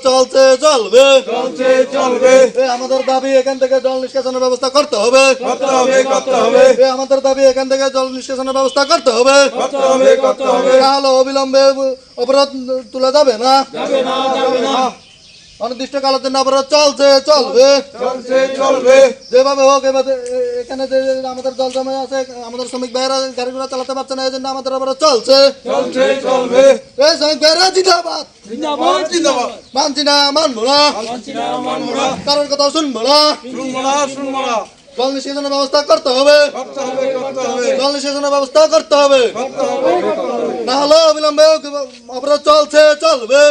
চলছে চলবে আমাদের দাবি এখান থেকে জল নিষ্কাশনের ব্যবস্থা করতে হবে আমাদের দাবি এখান থেকে জল নিষ্কাশনের ব্যবস্থা করতে হবে তাহলে অবিলম্বে অবরোধ তুলে যাবে না অনির্দিষ্টকালের জন্য অবরোধ চলবে যেভাবে হোক এখানে যে আমাদের জল জমে আছে আমাদের শ্রমিক ভাইয়েরা গাড়িগুলো চালাতে পারছে না এই জন্য আমাদের অবরোধ চলবে এই শ্রমিক ভাইয়েরা জিন্দাবাদ মানছি না মানবো না কারোর কথা শুনবো না জল নিষ্কাশনের ব্যবস্থা করতে হবে জল নিষ্কাশনের ব্যবস্থা করতে হবে না হলে অবিলম্বে অবরোধ চলবে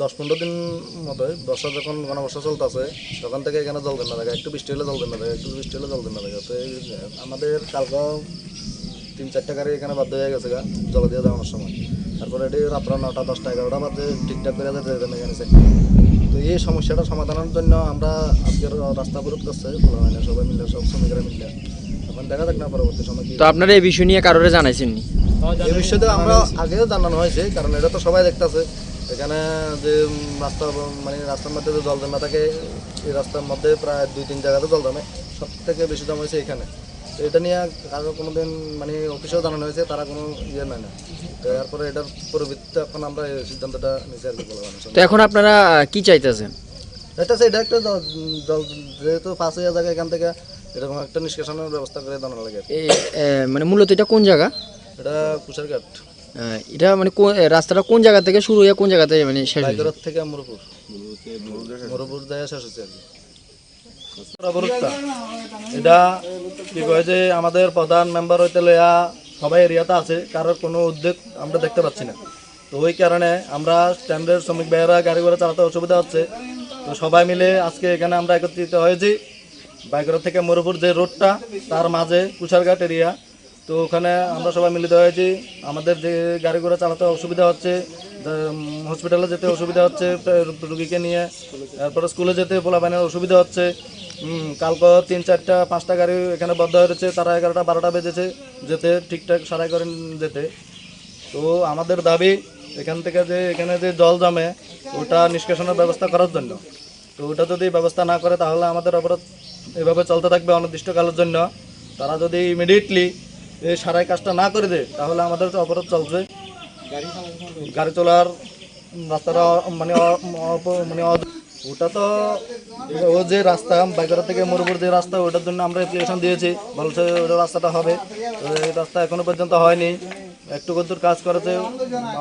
দশ 15 দিন মতো বর্ষা যখন ঘনবর্ষা চলতেছে তখন থেকে এখানে জল দেন না থাকে একটু বৃষ্টি হলে জল দেন না থাকে একটু বৃষ্টি হলে জল দেন না থাকে তো আমাদের কালকে 3-4টা গাড়ি এখানে বাধ্য হয়ে গেছে জল দিয়ে যাওয়ার সময় তারপরে এটি রাত্র 9টা 10টা 11টা বাজে ঠিকঠাক করে যেতে এখানে তো এই সমস্যাটা সমাধানের জন্য আমরা আজকের রাস্তা অবরোধ করছে সবাই মিলে সব শ্রমিকরা মিলে এখন দেখা যাক না পরবর্তী সময় তো আপনারা এই বিষয় নিয়ে কারোরে জানাইছেননি? এই বিষয়টা আমরা আগেও জানানো হয়েছে কারণ এটা তো সবাই দেখতেছে এখানে যে রাস্তা মানে রাস্তার মধ্যে যে জল জমা থাকে এই রাস্তার মধ্যে প্রায় 2-3 জায়গাতে জল জমে সব থেকে বেশি জমা হয়েছে এখানে তো এটা নিয়ে কারো কোনোদিন মানে অফিসেও জানানো হয়েছে তারা কোনো ইয়ে নেয় না তো এরপরে এটার পরিবর্তে এখন আমরা এই সিদ্ধান্তটা নিচে আর কি বলা হয়। তো এখন আপনারা কি চাইতেছেন? এটা একটা জল যেহেতু পাস হয়ে জায়গা এখান থেকে এরকম একটা নিষ্কাশনের ব্যবস্থা করে জানানো লাগে মানে মূলত এটা কোন জায়গা? এটা কুশারঘাট। এটা মানে রাস্তাটা কোন জায়গা থেকে শুরু হয়ে কোন জায়গাতে মানে শেষ হয়? বাইকরত থেকে মুরপুর যায় শেষ হচ্ছে আর কি। এটা কি কয় যে আমাদের প্রধান মেম্বার হইতে লইয়া সবাই এরিয়াতে আছে কারোর কোনো উদ্যোগ আমরা দেখতে পাচ্ছি না তো ওই কারণে আমরা স্ট্যান্ডার্ড শ্রমিক ভাইয়েরা গাড়ি ঘোড়া চালাতে অসুবিধা হচ্ছে তো সবাই মিলে আজকে এখানে আমরা একত্রিত হয়েছি বাইকরত থেকে মুরপুর যে রোডটা তার মাঝে কুশারঘাট এরিয়া তো ওখানে আমরা সবাই মিলিত হয়েছি আমাদের যে গাড়ি ঘোড়া চালাতে অসুবিধা হচ্ছে হসপিটালে যেতে অসুবিধা হচ্ছে রুগীকে নিয়ে তারপরে স্কুলে যেতে পোলাপানের অসুবিধা হচ্ছে কালকে 3-4টা 5টা গাড়ি এখানে বদ্ধ হয়েছে তারা 11টা 12টা বেজেছে যেতে ঠিকঠাক সারাই করেন যেতে তো আমাদের দাবি এখান থেকে যে এখানে যে জল জমে ওটা নিষ্কাশনের ব্যবস্থা করার জন্য তো ওটা যদি ব্যবস্থা না করে তাহলে আমাদের অবরোধ এভাবে চলতে থাকবে অনির্দিষ্টকালের জন্য তারা যদি ইমিডিয়েটলি এই সারাই কাজটা না করে দেয় তাহলে আমাদের অবরোধ চলবে গাড়ি চলার রাস্তাটা মানে মানে ওটা তো ও যে রাস্তা বাইকরা থেকে মুরপুর যে রাস্তা ওটার জন্য আমরা অ্যাপ্লিকেশন দিয়েছি বলছে ওটা রাস্তাটা হবে এই রাস্তা এখনো পর্যন্ত হয়নি একটু কদ্দুর কাজ করেছে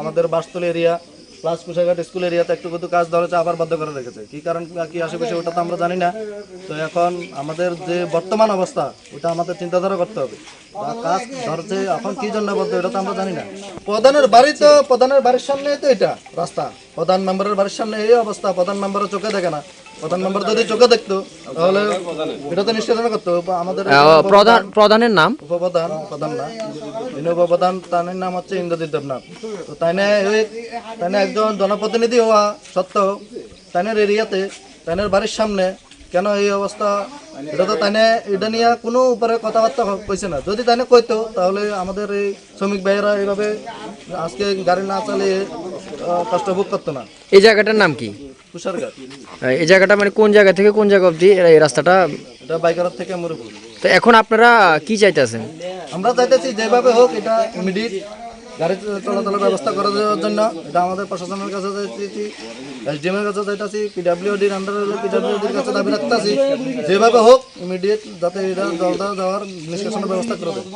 আমাদের বাসতলী এরিয়া প্লাস কুশারঘাট স্কুল এরিয়াতে একটু কদ্দুর কাজ ধরেছে আবার বাধ্য করে রেখেছে কী কারণ কী আশেপাশে ওটা তো আমরা জানি না তো এখন আমাদের যে বর্তমান অবস্থা ওটা আমাদের চিন্তাধারা করতে হবে কাজ ধরছে এখন কী জন্য বলতে এটা তো আমরা জানি না প্রধানের বাড়ি তো প্রধানের বাড়ির সামনে তো এটা রাস্তা প্রধান মেম্বারের বাড়ির সামনে এই অবস্থা প্রধান মেম্বারের চোখে দেখে না প্রধান মেম্বার যদি চোখে দেখতো তাহলে এটা তো নিষ্কাশন করতো। আমাদের প্রধানের নাম উপপ্রধান, প্রধান না, যিনি উপপ্রধান তার নাম হচ্ছে ইন্দ্রজিৎ দেবনাথ। তো তাইনে একজন জনপ্রতিনিধি হওয়া সত্ত্বেও তাইনের এরিয়াতে তাইনের বাড়ির সামনে কেন এই অবস্থা, এটা তো তাইনে এটা নিয়ে কোনো উপরে কথাবার্তা কইছে না। যদি তাইনে কইতো তাহলে আমাদের এই শ্রমিক ভাইয়েরা এইভাবে আজকে গাড়ি না চালিয়ে কষ্ট ভোগ করতো না। এই জায়গাটার নাম কি? তুষারঘাট। এই জায়গাটা মানে কোন জায়গা থেকে কোন জায়গা অবধি এই রাস্তাটা? এটা বাইকার থেকে মুরপুর। তো এখন আপনারা কি চাইতেছেন? আমরা চাইতেছি যেভাবে হোক এটা ইমিডিয়েট গাড়ি চলাচলের ব্যবস্থা করে দেওয়ার জন্য। এটা আমাদের প্রশাসনের কাছে চাইতেছি, এসডিএম এর কাছে চাইতেছি, পিডাব্লিউডির আন্ডারে পিডাব্লিউডির কাছে দাবি রাখতেছি যেভাবে হোক ইমিডিয়েট যাতে এটা জলদা যাওয়ার নিষ্কাশনের ব্যবস্থা করে দেয়।